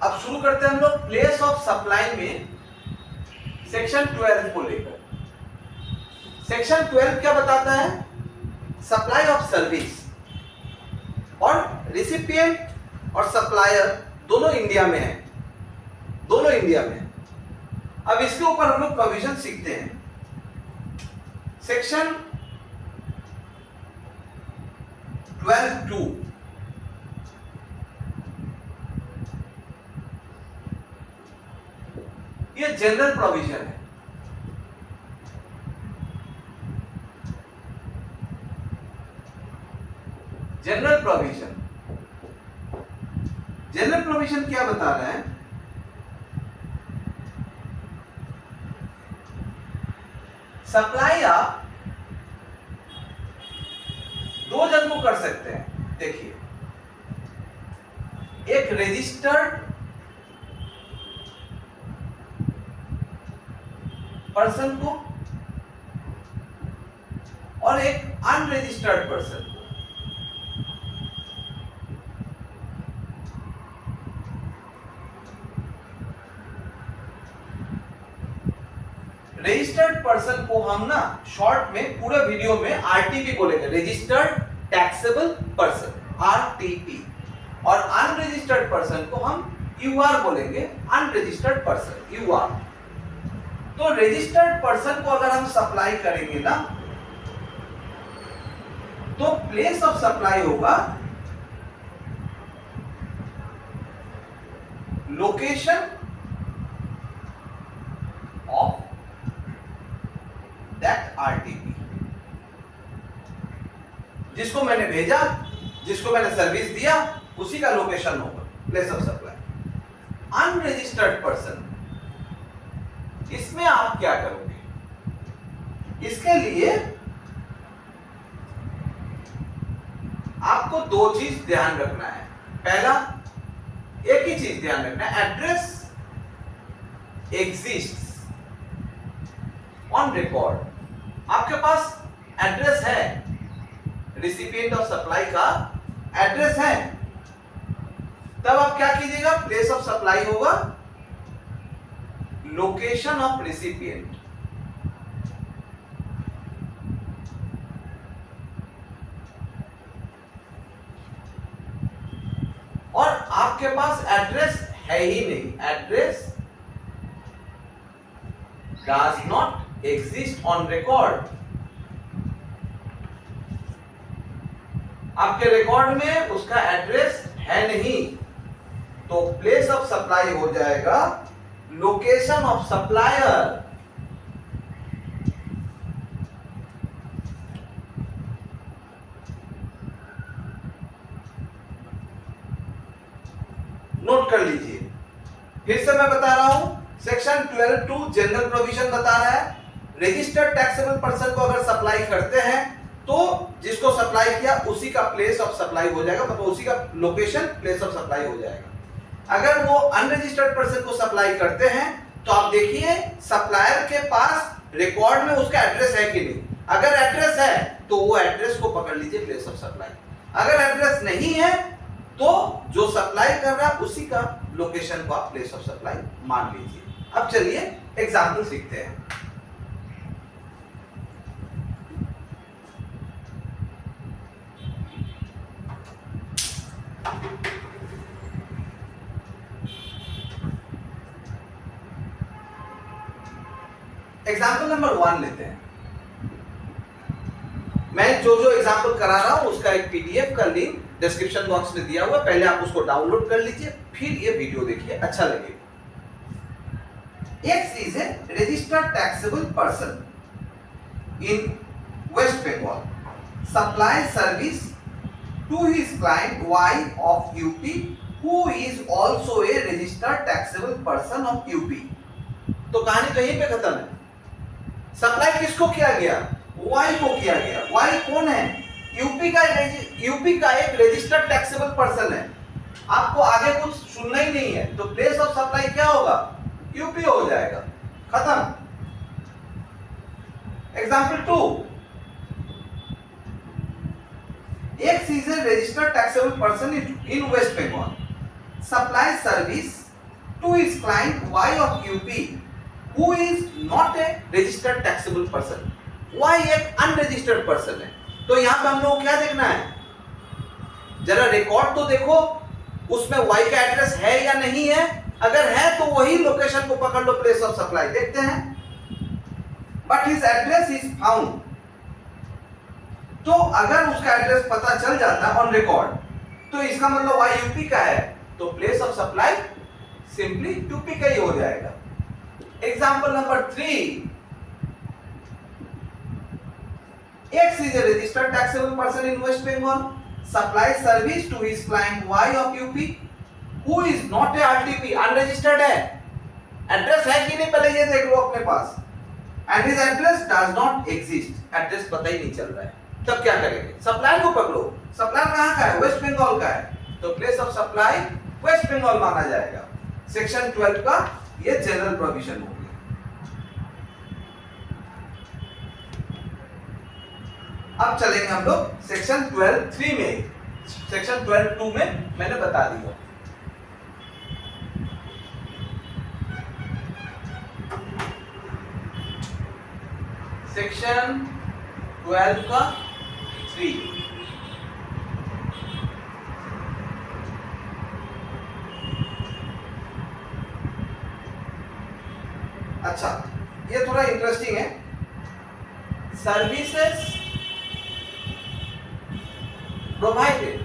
अब शुरू करते हैं हम लोग प्लेस ऑफ सप्लाई में सेक्शन 12 को लेकर। सेक्शन 12 क्या बताता है? सप्लाई ऑफ सर्विस, और रिसिपिएंट और सप्लायर दोनों इंडिया में है, दोनों इंडिया में है। अब इसके ऊपर हम लोग प्रोविजन सीखते हैं। सेक्शन 12(2) ये जनरल प्रोविजन है। जनरल प्रोविजन, जनरल प्रोविजन क्या बता रहा है? सप्लाई आप दो जन को कर सकते हैं। देखिए, एक रजिस्टर्ड पर्सन को और एक अनरजिस्टर्ड पर्सन को। रजिस्टर्ड पर्सन को हम ना शॉर्ट में पूरे वीडियो में आरटीपी बोलेंगे, रजिस्टर्ड टैक्सेबल पर्सन, आरटीपी, और अनरजिस्टर्ड पर्सन को हम यूआर बोलेंगे, अनरजिस्टर्ड पर्सन, यूआर। तो रजिस्टर्ड पर्सन को अगर हम सप्लाई करेंगे ना, तो प्लेस ऑफ सप्लाई होगा लोकेशन ऑफ दैट आरटीपी। जिसको मैंने भेजा, जिसको मैंने सर्विस दिया, उसी का लोकेशन होगा place of supply. Unregistered person, इसमें आप क्या करोगे? इसके लिए आपको दो चीज ध्यान रखना है। पहला, एक ही चीज ध्यान रखना है, एड्रेस एग्जिस्ट्स ऑन रिकॉर्ड। आपके पास एड्रेस है, रिसिपिएंट ऑफ सप्लाई का एड्रेस है, तब आप क्या कीजिएगा? प्लेस ऑफ सप्लाई होगा लोकेशन ऑफ रिसिपिएंट। और आपके पास एड्रेस है ही नहीं, address does not exist on record. आपके रिकॉर्ड में उसका एड्रेस है नहीं, तो प्लेस ऑफ सप्लाई हो जाएगा लोकेशन ऑफ सप्लायर। नोट कर लीजिए, फिर से मैं बता रहा हूं, सेक्शन 12(2) जनरल प्रोविजन बता रहा है, रजिस्टर्ड टैक्सेबल पर्सन को अगर सप्लाई करते हैं तो जिसको सप्लाई किया उसी का प्लेस ऑफ सप्लाई हो जाएगा, मतलब उसी का लोकेशन प्लेस ऑफ सप्लाई हो जाएगा। अगर वो अनरजिस्टर्ड पर्सन को सप्लाई करते हैं तो आप देखिए सप्लायर के पास रिकॉर्ड में उसका एड्रेस है कि नहीं। अगर एड्रेस है तो वो एड्रेस को पकड़ लीजिए प्लेस ऑफ सप्लाई। अगर एड्रेस नहीं है तो जो सप्लाई कर रहा है उसी का लोकेशन को आप प्लेस ऑफ सप्लाई मान लीजिए। अब चलिए एग्जाम्पल सीखते हैं। एग्जाम्पल नंबर 1 लेते हैं। मैं जो एग्जाम्पल करा रहा हूं उसका एक पीडीएफ का लिंक डिस्क्रिप्शन बॉक्स में दिया हुआ है, पहले आप उसको डाउनलोड कर लीजिए, फिर ये वीडियो देखिए, अच्छा लगेगा। X is a registered taxable person in West Bengal, supplies service to his client Y of UP, who is also a registered taxable person of UP। तो कहानी कहीं पे खत्म है। सप्लाई किसको किया गया? Y को किया गया। Y कौन है? यूपी का एक रजिस्टर्ड टैक्सेबल पर्सन है। आपको आगे कुछ सुनना ही नहीं है, तो प्लेस ऑफ सप्लाई क्या होगा? यूपी हो जाएगा, खत्म। Example 2, X is a registered taxable person in West Bengal, supplies service to his client Y of UP who is not a registered taxable person. Y एक unregistered person है। तो यहाँ पे हम लोग क्या देखना है, जरा रिकॉर्ड तो देखो उसमें Y का एड्रेस है या नहीं है। अगर है तो वही लोकेशन को पकड़ लो, प्लेस ऑफ सप्लाई देखते हैं। But his address is found, तो अगर उसका एड्रेस पता चल जाता है ऑन रिकॉर्ड तो इसका मतलब Y यूपी का है, तो place of supply simply UP का ही हो जाएगा। Example number 3, X is a registered taxable person in West Bengal, supplies service to his client Y of UP, who is not a RTP, unregistered है। Address है कि नहीं पहले ये देख लो अपने पास। And his address does not exist, address पता ही नहीं चल रहा है। तब क्या करेंगे, सप्लायर को पकड़ो। सप्लायर कहाँ का है, वेस्ट बंगाल का है, तो place of supply West Bengal माना जाएगा। सेक्शन 12 का ये जनरल प्रोविजन हो गया। अब चलेंगे हम लोग सेक्शन 12(3) में। सेक्शन 12(2) में मैंने बता दिया। सेक्शन 12 का 3, अच्छा ये थोड़ा इंटरेस्टिंग है। Services provided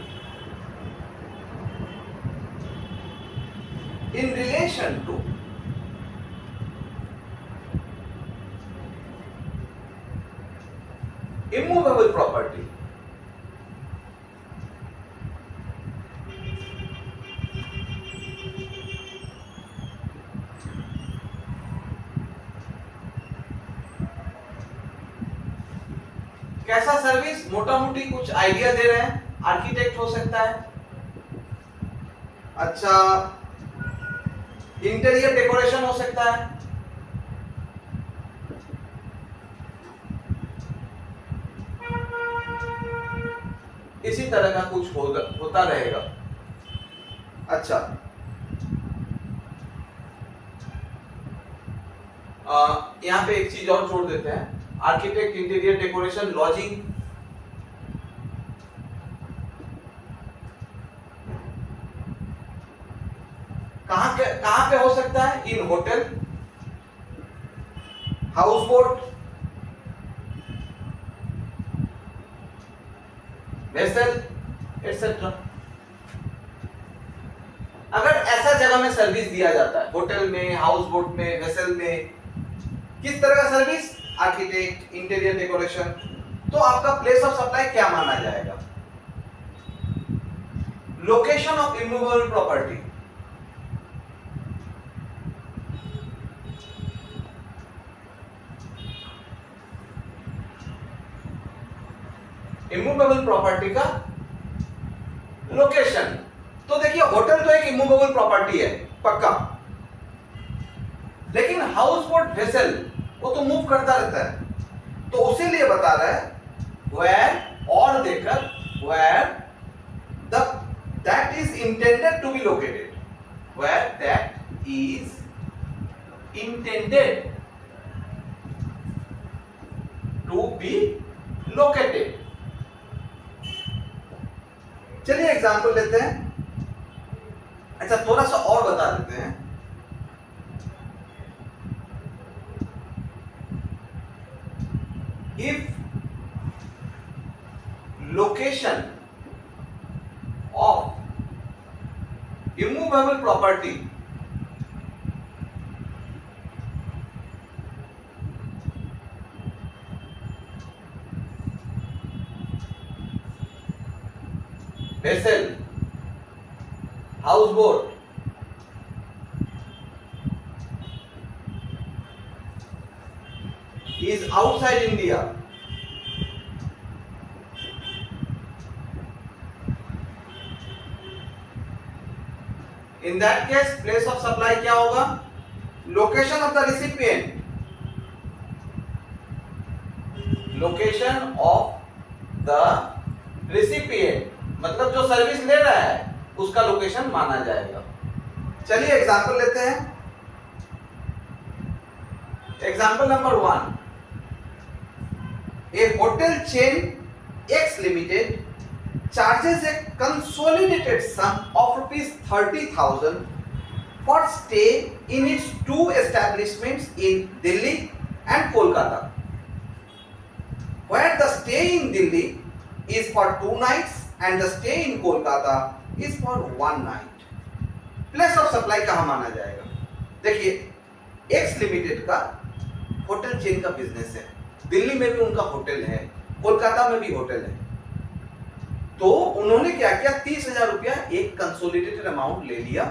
in relation to immovable property कैसा सर्विस, मोटा मोटी कुछ आइडिया दे रहे हैं। आर्किटेक्ट हो सकता है, अच्छा इंटीरियर डेकोरेशन हो सकता है, इसी तरह का कुछ होता रहेगा। अच्छा यहाँ पे एक चीज और जोड़ देते हैं, आर्किटेक्ट, इंटीरियर डेकोरेशन, लॉजिंग। कहां पे हो सकता है, in hotel, house boat, vessel etcetera. अगर ऐसा जगह में सर्विस दिया जाता है, होटल में, हाउस बोट में, वेसल में, किस तरह का सर्विस, आर्किटेक्ट, इंटीरियर डेकोरेशन, तो आपका प्लेस ऑफ सप्लाई क्या माना जाएगा, location of immovable property. Immovable property का लोकेशन, तो देखिए होटल तो एक इमूवेबल प्रॉपर्टी है पक्का, लेकिन हाउस बोट, वेसल वो तो मूव करता रहता है, तो उसी लिए बता रहा है वेयर और देकर where that is intended to be located, where that is intended to be located. चलिए एग्जांपल लेते हैं। अच्छा थोड़ा सा और बता देते हैं। If location of immovable property vessel, houseboat, is outside India, in that case place of supply क्या होगा, location of the recipient, location of the recipient मतलब जो सर्विस ले रहा है उसका लोकेशन माना जाएगा। चलिए एग्जांपल लेते हैं। Example number 1, A hotel chain x limited charges a consolidated sum of rupees 30,000 for stay in its two establishments in Delhi and Kolkata, where the stay in Delhi is for 2 nights and the stay in Kolkata is for 1 night. Place of supply कहाँ माना जाएगा? देखिए, x limited का hotel chain का business है, दिल्ली में भी उनका होटल है, कोलकाता में भी होटल है। तो उन्होंने क्या किया, 30,000 रुपया एक कंसोलिडेटेड अमाउंट ले लिया,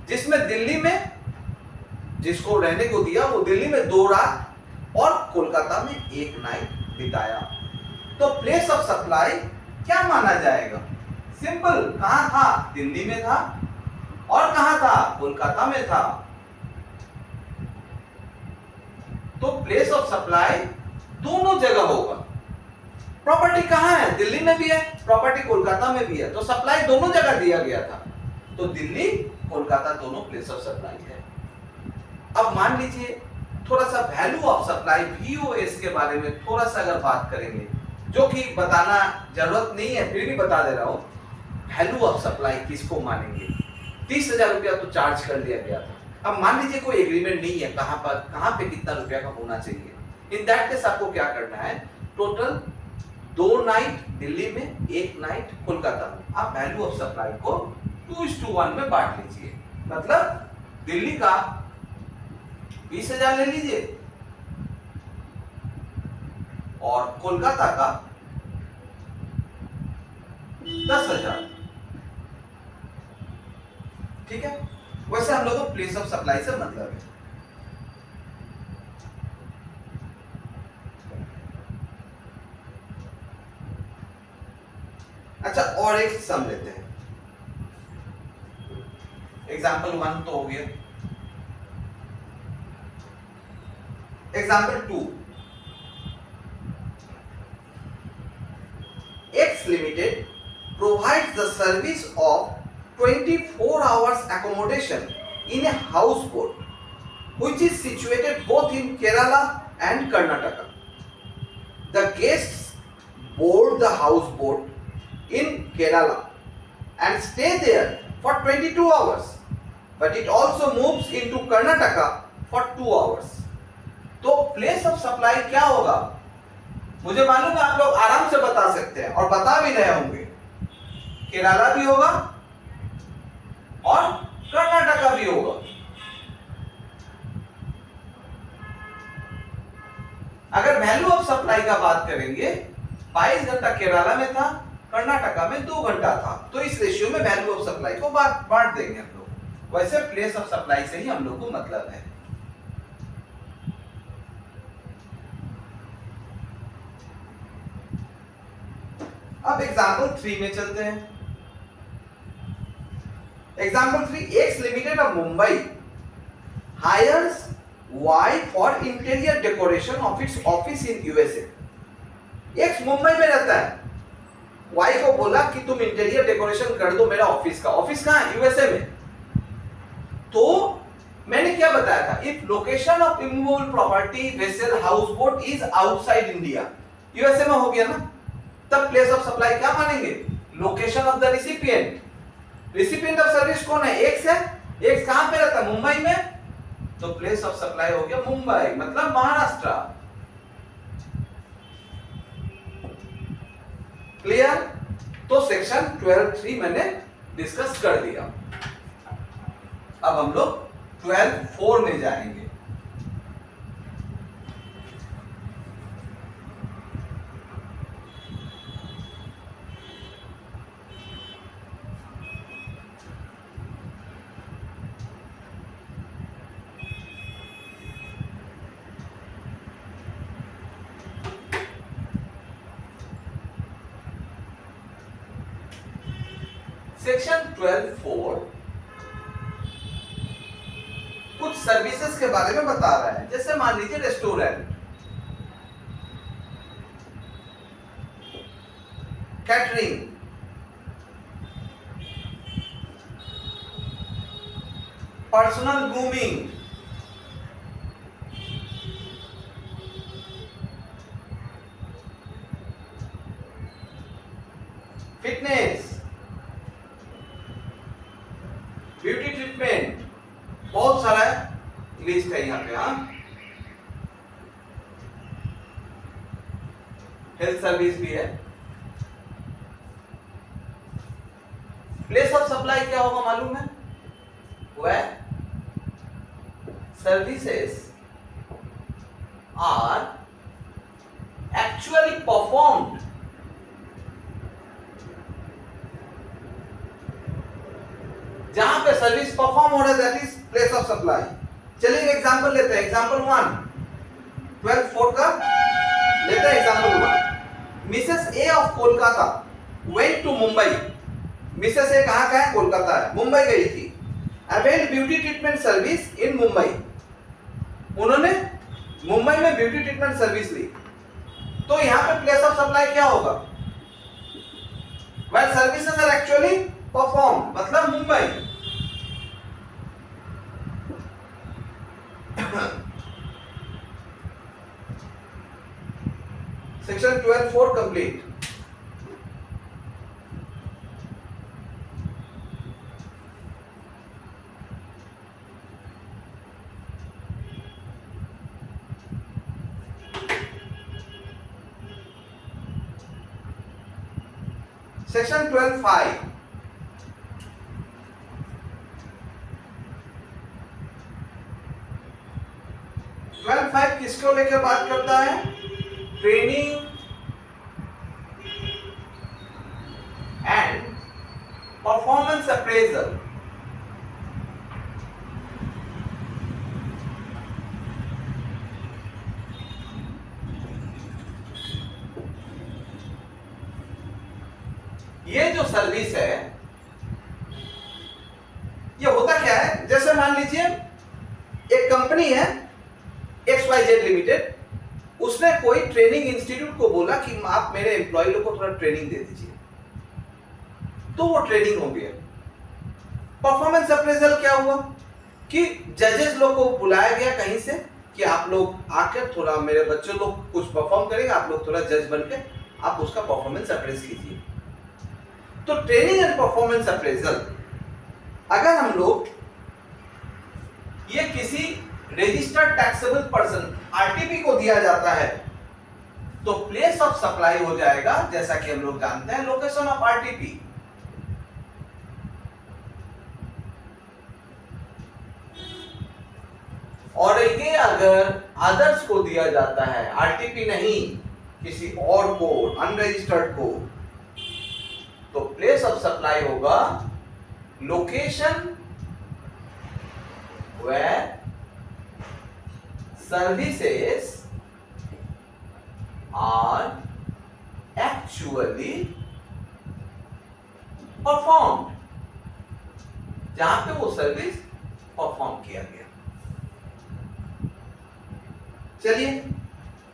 जिसमें दिल्ली में जिसको रहने को दिया वो दिल्ली में 2 रात और कोलकाता में 1 नाइट बिताया। तो प्लेस ऑफ सप्लाई क्या माना जाएगा? सिंपल, कहां था? दिल्ली में था। और कहां था? कोलकाता में था। तो प्लेस ऑफ सप्लाई दोनों जगह होगा। प्रॉपर्टी कहां है? दिल्ली में भी है, प्रॉपर्टी कोलकाता में भी है, तो सप्लाई दोनों जगह दिया गया था। तो दिल्ली कोलकाता दोनों प्लेस ऑफ सप्लाई है। अब मान लीजिए थोड़ा सा वैल्यू ऑफ सप्लाई VOS के बारे में थोड़ा सा अगर बात करेंगे, जो कि बताना जरूरत नहीं है, फिर भी बता दे रहा हूं। वैल्यू ऑफ सप्लाई किसको मानेंगे? 30,000 रुपया तो चार्ज कर दिया गया था। अब मान लीजिए कोई एग्रीमेंट नहीं है, कहां पे कितना रुपया का होना चाहिए। इन दैट केस आपको क्या करना है, टोटल 2 नाइट दिल्ली में, 1 नाइट कोलकाता में। आप वैल्यू ऑफ सप्लाई को 2:1 में बांट लीजिए। मतलब दिल्ली का 20,000 ले लीजिए और कोलकाता का 10,000। ठीक है, वैसे हम लोग को प्लेस ऑफ सप्लाई से मतलब है। अच्छा, और एक सम लेते हैं। एग्जाम्पल 1 तो हो गया। Example 2, X Limited provides the service of 24 hours accommodation in a houseboat which is situated both in Kerala and Karnataka. The guests board the houseboat in Kerala and stay there for 22 hours, but it also moves into Karnataka for 2 hours. तो place of supply क्या होगा? मुझे मालूम है आप लोग आराम से बता सकते हैं और बता भी रहे होंगे। केरला भी होगा और कर्नाटका भी होगा। अगर वैल्यू ऑफ सप्लाई का बात करेंगे, 22 घंटा केरला में था, कर्नाटका में 2 घंटा था, तो इस रेशियो में वैल्यू ऑफ सप्लाई को बांट देंगे हम लोग। वैसे प्लेस ऑफ सप्लाई से ही हम लोग को मतलब है। अब एग्जाम्पल 3 में चलते हैं। Example 3, X limited of Mumbai hires Y for interior decoration of its office in USA। X Mumbai में रहता है, Y को बोला कि तुम इंटीरियर डेकोरेशन कर दो मेरा ऑफिस का। ऑफिस कहां है? USA में। तो मैंने क्या बताया था, if location of immovable property vessel house boat is outside India, USA में हो गया ना, तब प्लेस ऑफ सप्लाई क्या मानेंगे? Location of the recipient. Recipient of service कौन है? एक्स है। एक्स कहां पे रहता है? मुंबई में। तो प्लेस ऑफ सप्लाई हो गया मुंबई, मतलब महाराष्ट्र। क्लियर? तो सेक्शन 12(3) मैंने डिस्कस कर दिया। अब हम लोग 12(4) में जाएंगे। सेक्शन 12(4) कुछ सर्विसेज के बारे में बता रहा है। जैसे मान लीजिए restaurant, catering, personal grooming, fitness, beauty treatment, बहुत सारा लिस्ट है यहाँ पे। हाँ, हेल्थ सर्विस भी है। प्लेस ऑफ सप्लाई क्या होगा मालूम है? वह सर्विसेज आर एक्चुअली परफॉर्म्ड जहां पे सर्विस परफॉर्म हो रहा है, that is place of supply. चलिए एग्जांपल लेते हैं। एग्जांपल 1 12/4 का लेते हैं। Example 1, Mrs A of Kolkata went to Mumbai. Mrs A कहां का है? कोलकाता है, मुंबई गई थी। Avail beauty treatment service in Mumbai. उन्होंने मुंबई में ब्यूटी ट्रीटमेंट सर्विस ली। तो यहां पे प्लेस ऑफ सप्लाई क्या होगा? Well services are actually perform, मतलब मुंबई। Section 12(4) complete. सेक्शन 12(5) किसको लेकर बात करता है? Training and performance appraisal. ये जो सर्विस है, ये होता क्या है? जैसे मान लीजिए एक कंपनी है XYZ लिमिटेड, उसने कोई ट्रेनिंग इंस्टीट्यूट को बोला कि आप मेरे एम्प्लॉय लोग को थोड़ा ट्रेनिंग दे दीजिए, तो वो ट्रेनिंग हो गया। परफॉर्मेंस अप्रेजल क्या हुआ कि जजेस लोग को बुलाया गया कहीं से कि आप लोग आकर थोड़ा मेरे बच्चों लोग कुछ परफॉर्म करेंगे, आप लोग थोड़ा जज बनके आप उसका परफॉर्मेंस अप्रेज कीजिए। तो ट्रेनिंग एंड परफॉर्मेंस अप्रेजल अगर हम लोग ये किसी रजिस्टर्ड टैक्सेबल पर्सन आरटीपी को दिया जाता है, तो प्लेस ऑफ सप्लाई हो जाएगा, जैसा कि हम लोग जानते हैं, लोकेशन ऑफ आरटीपी। और ये अगर अदर्स को दिया जाता है, आरटीपी नहीं किसी और को, अनरजिस्टर्ड को, तो प्लेस ऑफ सप्लाई होगा location where services are actually performed, जहां पे वो सर्विस परफॉर्म किया गया। चलिए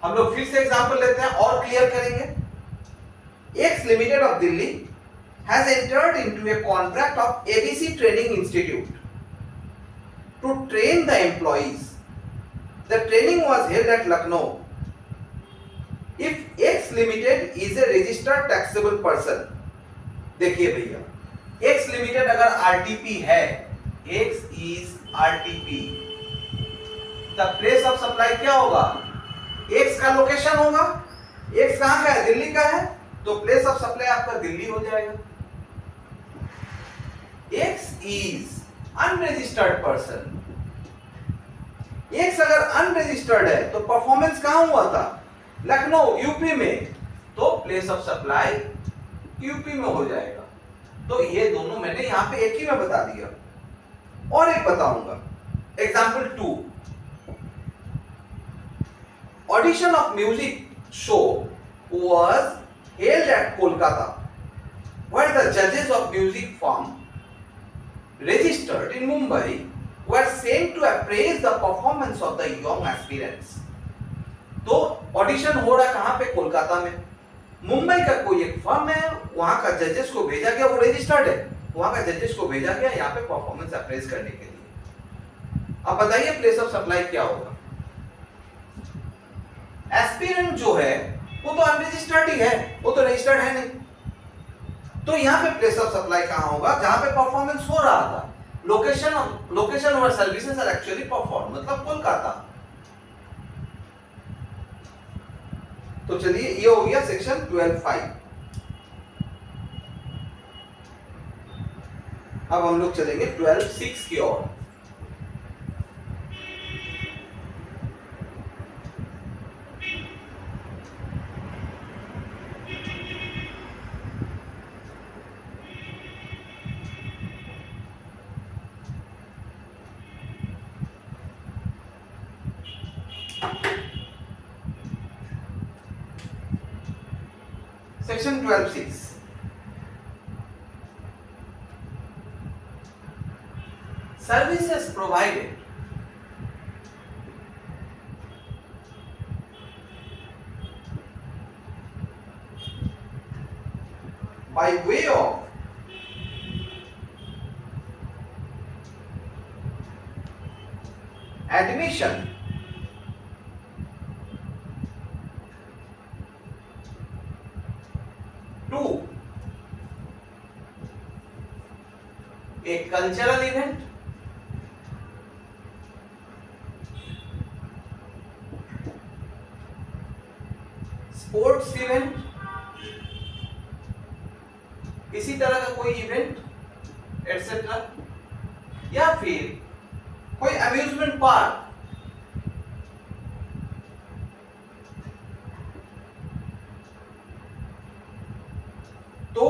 हम लोग फिर से एग्जांपल लेते हैं और क्लियर करेंगे। X limited of Delhi has entered into a contract of ABC Training Institute to train the employees. The training was held at Lucknow. If X Limited is a registered taxable person, देखिए भैया, X Limited अगर RTP है, X is RTP, the place of supply क्या होगा? X का location होगा। X कहाँ का है? दिल्ली का है, तो प्लेस ऑफ सप्लाई आपका दिल्ली हो जाएगा। X is unregistered person. X अगर अनरजिस्टर्ड है तो परफॉर्मेंस कहां हुआ था? लखनऊ यूपी में, तो प्लेस ऑफ सप्लाई यूपी में हो जाएगा। तो ये दोनों मैंने यहां पे एक ही में बता दिया। और एक बताऊंगा, example 2, audition of music show was held at Kolkata, where the judges of music firm registered in Mumbai were sent to appraise the performance of the young aspirants. तो ऑडिशन हो रहा कहां पे? कोलकाता में। मुंबई का कोई एक फर्म है, वहां का जजेस को भेजा गया, वो रजिस्टर्ड है, वहां का जजेस को भेजा गया यहाँ पे परफॉर्मेंस अप्रेज करने के लिए। अब बताइए प्लेस ऑफ सप्लाई क्या होगा। एस्पिरेंट जो है वो तो अनरजिस्टर्ड ही है, वो तो रजिस्टर्ड है नहीं। तो यहां पे प्लेस ऑफ सप्लाई कहां होगा? जहां पे परफॉर्मेंस हो रहा था। लोकेशन और सर्विसेज आर एक्चुअली परफॉर्म, मतलब कोलकाता। तो चलिए ये हो गया सेक्शन 12(5). अब हम लोग चलेंगे 12(6) की ओर। Section 12(6). Services provided by way of admission to a cultural event, sports event, इसी तरह का कोई इवेंट एटसेट्रा, या फिर कोई अम्यूजमेंट पार्क, तो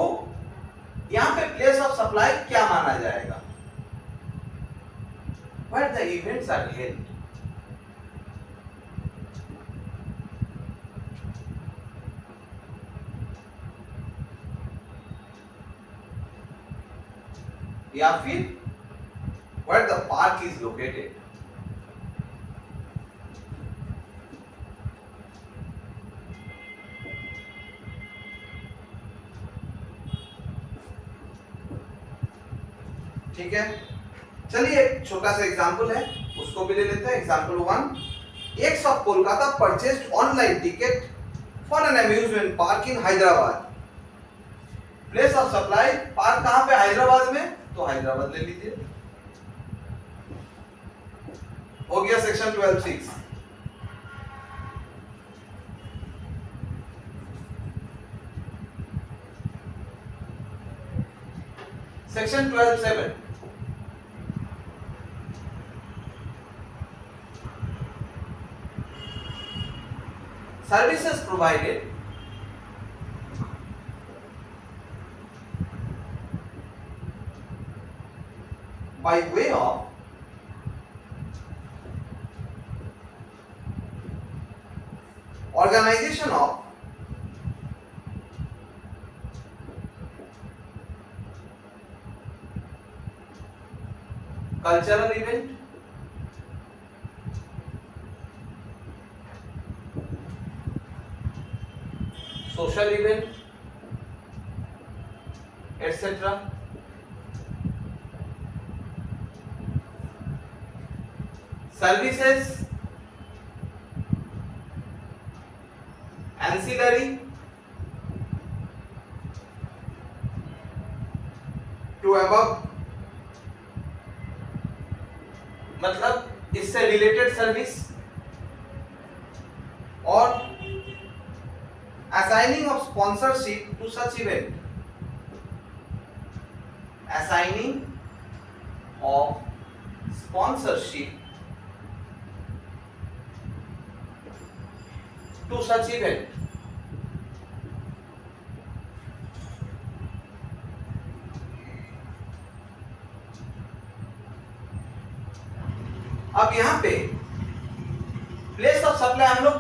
यहां पे प्लेस ऑफ सप्लाई क्या माना जाएगा? Where the events are held. या फिर where the park is located. ठीक है, चलिए एक छोटा सा एग्जांपल है उसको भी ले लेते हैं। Example 1, X of Kolkata purchased online ticket for an amusement park in Hyderabad. Place of supply park कहां पे? हैदराबाद में, तो हैदराबाद ले लीजिए। हो गया section 12(6). Section 12(7). Services provided by way of organization of cultural event, social event, etc. Services ancillary to above, मतलब इससे रिलेटेड सर्विस, और assigning of sponsorship to such event, assigning of sponsorship to such event। अब यहां पे place of supply हम लोग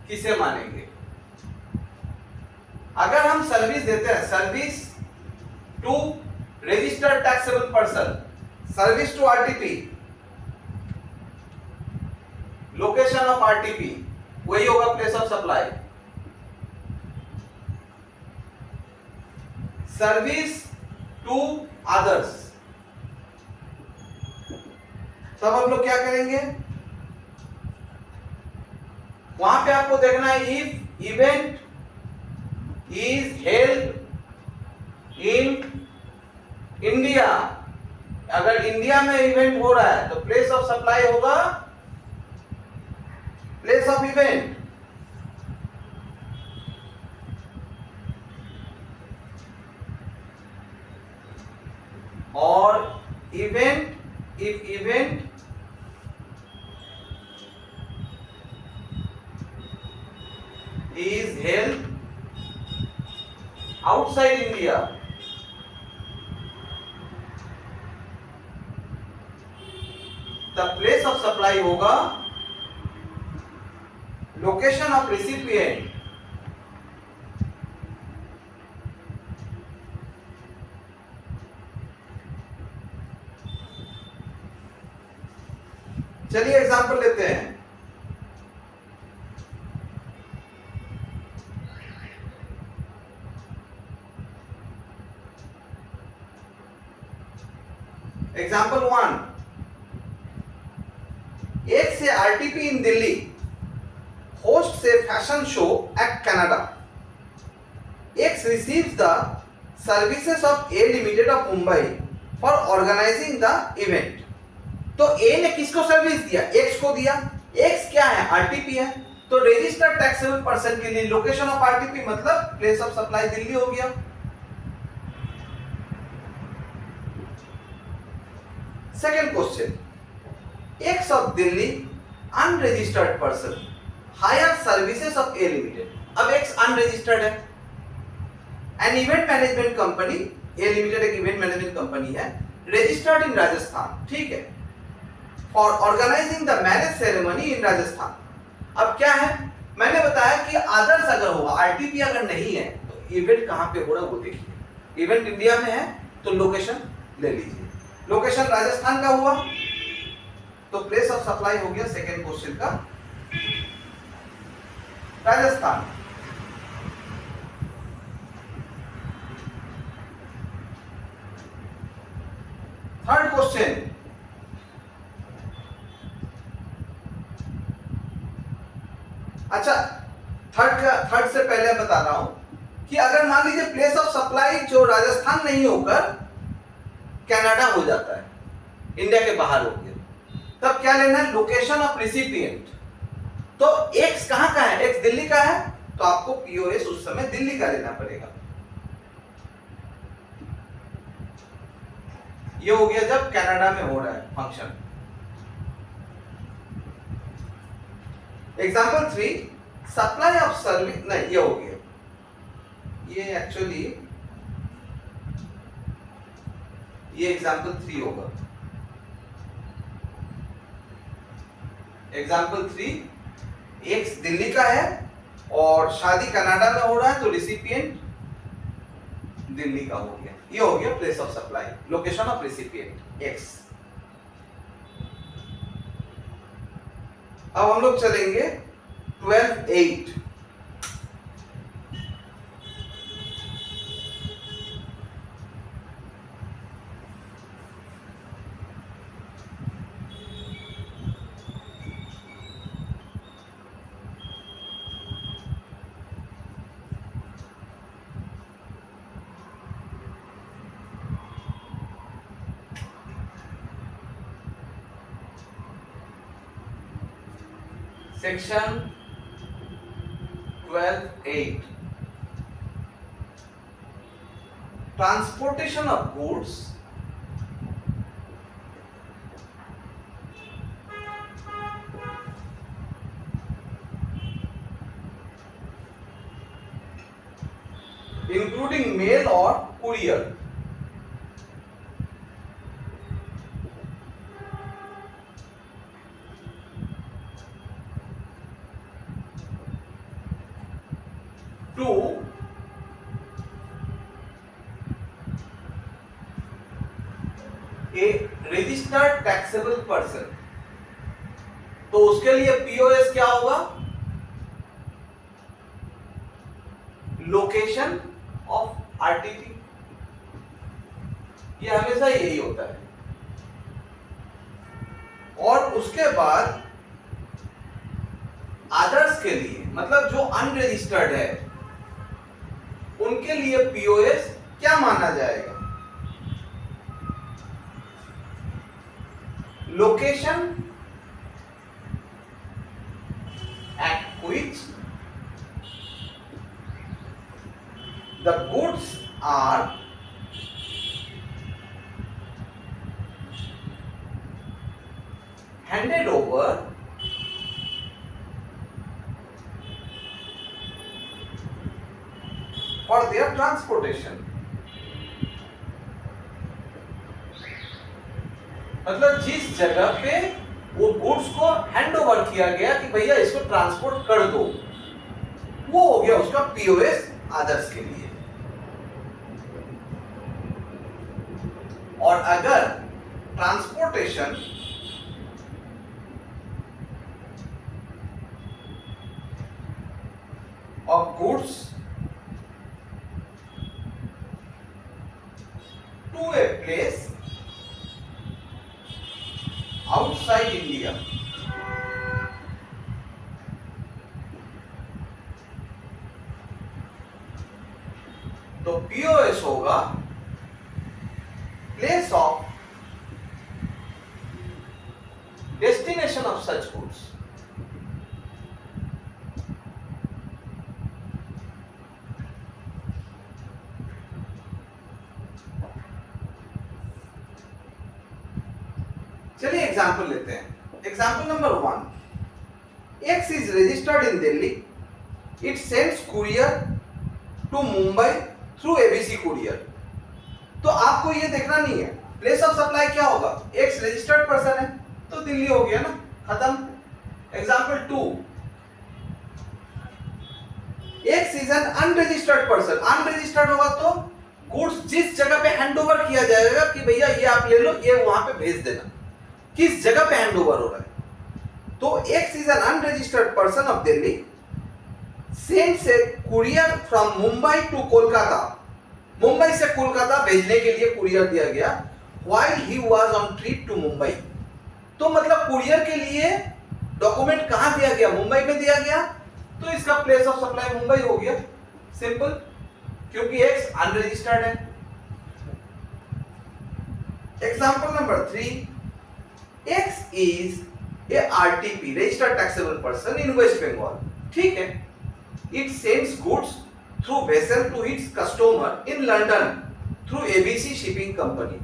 किसे मानेंगे? अगर हम सर्विस देते हैं, service to registered taxable person, service to RTP, location of RTP, वही होगा place of supply. Service to others, तब हम लोग क्या करेंगे, वहां पे आपको देखना है if event is held in India, अगर इंडिया में इवेंट हो रहा है तो प्लेस ऑफ सप्लाई होगा प्लेस ऑफ इवेंट। और event if event is held outside India, the place of supply होगा location of recipient, चलिए एग्जांपल लेते हैं। एग्जाम्पल 1, एक से आरटीपी इन दिल्ली होस्ट से fashion show at Canada, X receives the services of A limited of Mumbai for organising the event. तो A ने किसको सर्विस दिया, एक्स को दिया। एक्स क्या है, आरटीपी है, तो रजिस्टर्ड टैक्सेबल पर्सन के लिए लोकेशन ऑफ आरटीपी मतलब प्लेस ऑफ सप्लाई दिल्ली हो गया। Second question, X of Delhi unregistered person hire services of A limited. अब एक्स अनरजिस्टर्ड है, an event management company, A limited एक इवेंट मैनेजमेंट कंपनी है, registered in Rajasthan, ठीक है, for organising the marriage ceremony in Rajasthan. अब क्या है, मैंने बताया कि आदर्श अगर होगा, आरटीपी अगर नहीं है तो इवेंट कहां पे हो रहा है वो देखिए। इवेंट इंडिया में है तो लोकेशन ले लीजिए, लोकेशन राजस्थान का हुआ तो प्लेस ऑफ सप्लाई हो गया सेकेंड क्वेश्चन का राजस्थान। थर्ड क्वेश्चन, अच्छा थर्ड से पहले बता रहा हूं कि अगर मान लीजिए प्लेस ऑफ सप्लाई जो राजस्थान नहीं होकर कनाडा हो जाता है, इंडिया के बाहर हो गया, तब क्या लेना है, लोकेशन ऑफ रिसिपिएंट। तो एक्स कहां का है, एक्स दिल्ली का है, तो आपको पीओएस उस समय दिल्ली का लेना पड़ेगा। ये हो गया जब कनाडा में हो रहा है function. Example 3, supply of service, नहीं ये हो गया, ये एक्चुअली ये एग्जाम्पल 3 होगा। एग्जाम्पल 3, एक्स दिल्ली का है और शादी कनाडा में हो रहा है तो रिसिपिएंट दिल्ली का हो गया। ये हो गया place of supply, location of recipient X. अब हम लोग चलेंगे 12.8। Section 12.8, transportation of goods including mail और courier to a registered taxable person, तो उसके लिए पीओएस क्या होगा, लोकेशन ऑफ आरटीपी। ये हमेशा यही होता है, और उसके बाद अदर्स के लिए, मतलब जो अनरजिस्टर्ड है, उनके लिए पीओएस क्या माना जाएगा? Location at which the goods are handed over for their transportation. मतलब जिस जगह पे वो गुड्स को हैंड ओवर किया गया कि भैया इसको ट्रांसपोर्ट कर दो, वो हो गया उसका पीओएस अदर्स के लिए। और अगर transportation of goods to a place outside India, तो पीओएस होगा place of destination of such goods. चलिए एग्जाम्पल लेते हैं। Example number 1, X is registered in Delhi. It sends courier to Mumbai through ABC courier. तो आपको ये देखना नहीं है प्लेस ऑफ सप्लाई क्या होगा। X रजिस्टर्ड पर्सन है तो दिल्ली हो गया ना, खत्म। Example 2, X is an unregistered person. Unregistered होगा तो गुड्स जिस जगह पे हैंड ओवर किया जाएगा कि भैया ये आप ले लो, ये वहां पे भेज देना, किस जगह पे हैंड ओवर हो रहा है। तो X is an unregistered person of Delhi sends a courier from Mumbai to Kolkata. Mumbai से कोलकाता भेजने के लिए कुरियर दिया गया while he was on trip to Mumbai. तो मतलब कुरियर के लिए डॉक्यूमेंट कहां दिया गया? मुंबई में दिया गया, तो इसका प्लेस ऑफ सप्लाई मुंबई हो गया, सिंपल, क्योंकि X अनरजिस्टर्ड है। Example number 3, X is a RTP, registered taxable person in West Bengal. ठीक है, it sends goods through vessel to its customer in London through ABC shipping company.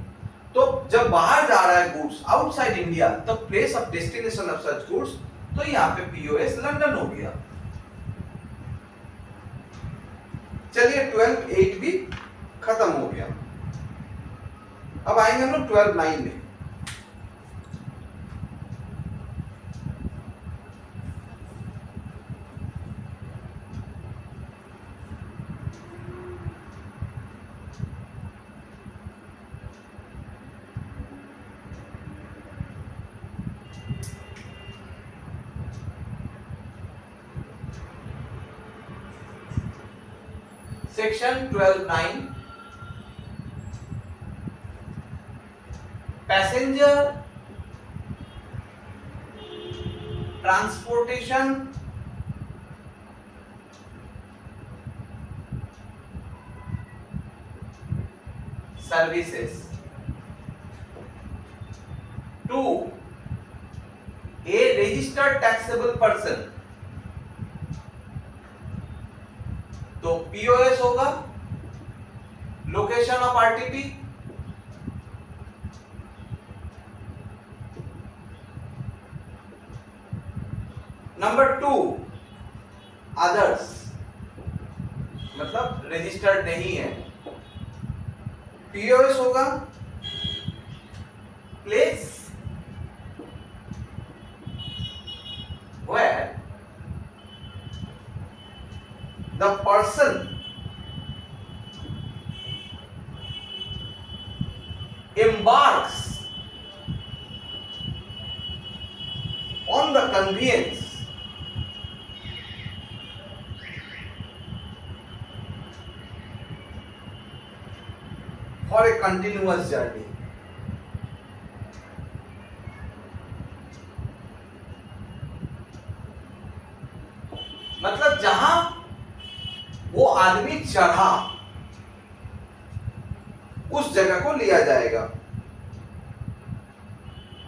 तो जब बाहर जा रहा है गुड्स आउटसाइड इंडिया, तब place of destination of such goods, तो यहाँ पे पीओएस लंदन हो गया। चलिए 12(8) भी खत्म हो गया। अब आएंगे हम लोग 12(9) में। Section 12(9) passenger transportation services to a registered taxable person, तो पीओएस होगा location of RTP, number 2 others, मतलब रजिस्टर्ड नहीं है, पीओएस होगा place where the person embarks on the conveyance for a continuous journey. मतलब जहां वो आदमी चढ़ा उस जगह को लिया जाएगा।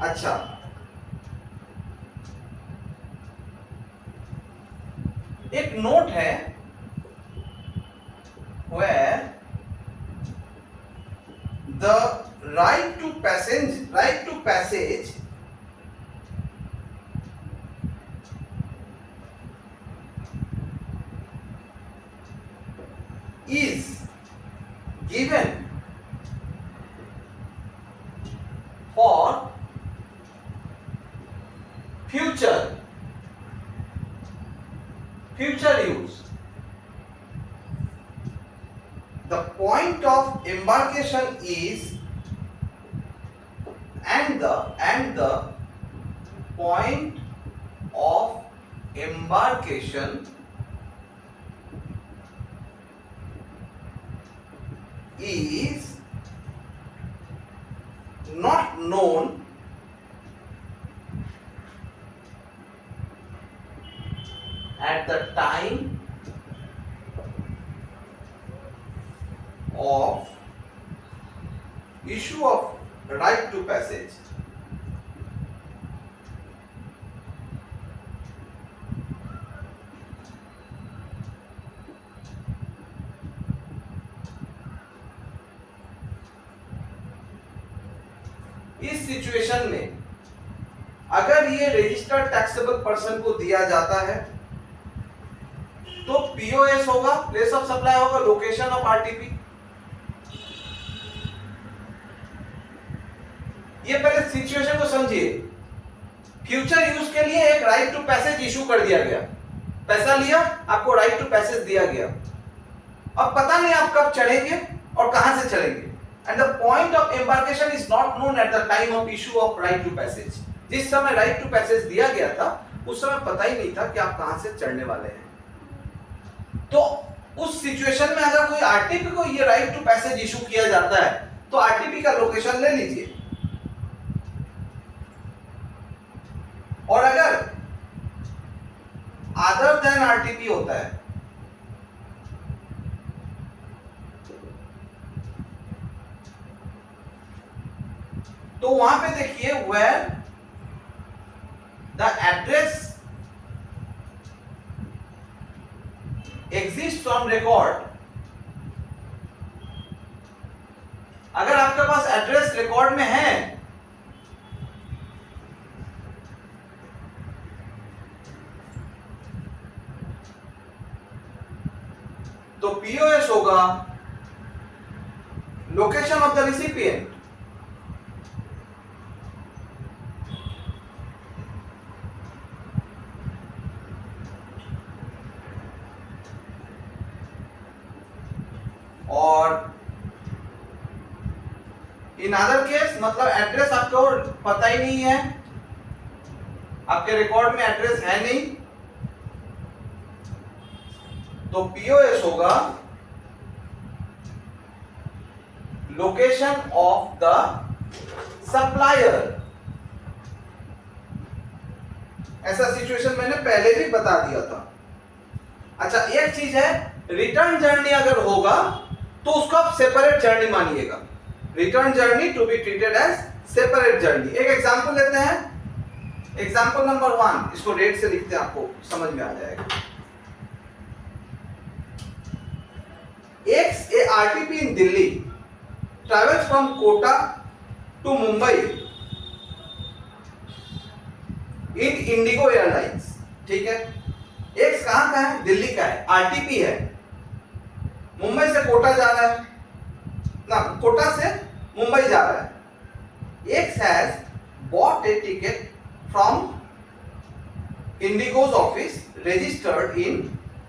अच्छा, एक नोट है where the right to passage is given for future use. The point of embarkation is and the point of embarkation is not known at the time of issue of right to passage. इस situation में अगर ये registered taxable person को दिया जाता है तो POS होगा, प्लेस ऑफ सप्लाई होगा, लोकेशन ऑफ आरटीपी। ये पहले सिचुएशन को समझिए। फ्यूचर यूज के लिए एक राइट टू पैसेज इशू कर दिया गया, पैसा लिया, आपको राइट टू पैसेज दिया गया। अब पता नहीं आप कब चढ़ेंगे और कहां से चढ़ेंगे। And the point of embarkation is not known at the time of issue of right to passage. जिस समय राइट टू पैसेज दिया गया था उस समय पता ही नहीं था कि आप कहां से चढ़ने वाले हैं। तो उस सिचुएशन में अगर कोई आरटीपी को ये राइट टू पैसेज इशू किया जाता है तो आरटीपी का लोकेशन ले लीजिए। और अगर अदर देन आरटीपी होता है तो वहां पे देखिए where the address exist on record. अगर आपके पास एड्रेस रिकॉर्ड में है तो पीओएस होगा लोकेशन ऑफ द रिसिपिएंट। और इन अदर केस मतलब एड्रेस आपको पता ही नहीं है, आपके रिकॉर्ड में एड्रेस है नहीं, तो पीओएस होगा लोकेशन ऑफ द सप्लायर। ऐसा सिचुएशन मैंने पहले भी बता दिया था। अच्छा, एक चीज है, रिटर्न जर्नी अगर होगा तो उसको आप सेपरेट जर्नी मानिएगा। Return journey to be treated as separate journey. एक एग्जांपल लेते हैं, एग्जांपल नंबर 1, इसको रेट से लिखते हैं, आपको समझ में आ जाएगा। A RTP in Delhi travels from Kota to Mumbai in Indigo Airlines। ठीक है, X कहां का है? दिल्ली का है, आरटीपी है, मुंबई से कोटा जा रहा है ना, कोटा से मुंबई जा रहा है। X has bought a ticket from Indigo's office registered in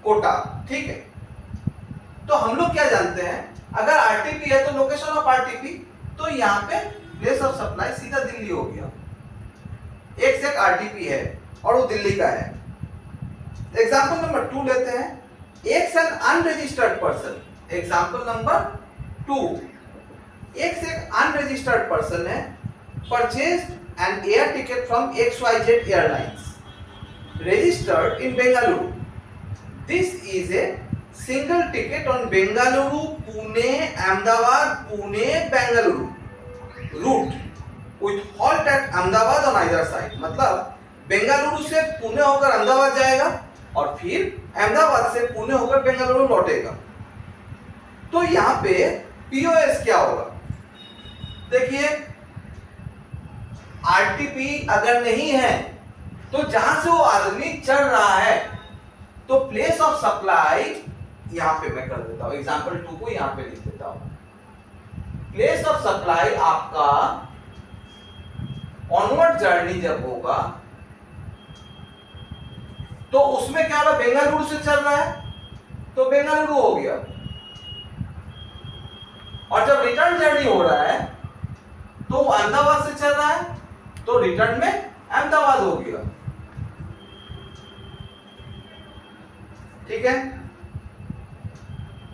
Kota। ठीक है, तो हम लोग क्या जानते हैं, अगर आरटीपी है तो लोकेशन ऑफ आरटीपी, तो यहाँ पे प्लेस ऑफ सप्लाई सीधा दिल्ली हो गया। X एक आरटीपी है और वो दिल्ली का है। एग्जाम्पल नंबर 2 लेते हैं, X an unregistered person. Example number 2, X एक अनरजिस्टर्ड पर्सन है, purchased an air ticket from XYZ airlines registered in Bengaluru. This is a single ticket on Bengaluru Pune Ahmedabad Pune Bengaluru route with halt at Ahmedabad on either side. मतलब बेंगलुरु से पुणे होकर अहमदाबाद जाएगा और फिर अहमदाबाद से पुणे होकर बेंगलुरु लौटेगा। तो यहां पे पीओएस क्या होगा? देखिए आरटीपी अगर नहीं है तो जहां से वो आदमी चढ़ रहा है तो प्लेस ऑफ सप्लाई यहां पे मैं कर देता हूं, एग्जांपल 2 को यहां पे लिख देता हूं। प्लेस ऑफ सप्लाई आपका ऑनवर्ड जर्नी जब होगा तो उसमें क्या होगा, बेंगलुरु से चल रहा है तो बेंगलुरु हो गया, और जब रिटर्न जर्नी हो रहा है तो अहमदाबाद से चल रहा है तो रिटर्न में अहमदाबाद हो गया। ठीक है।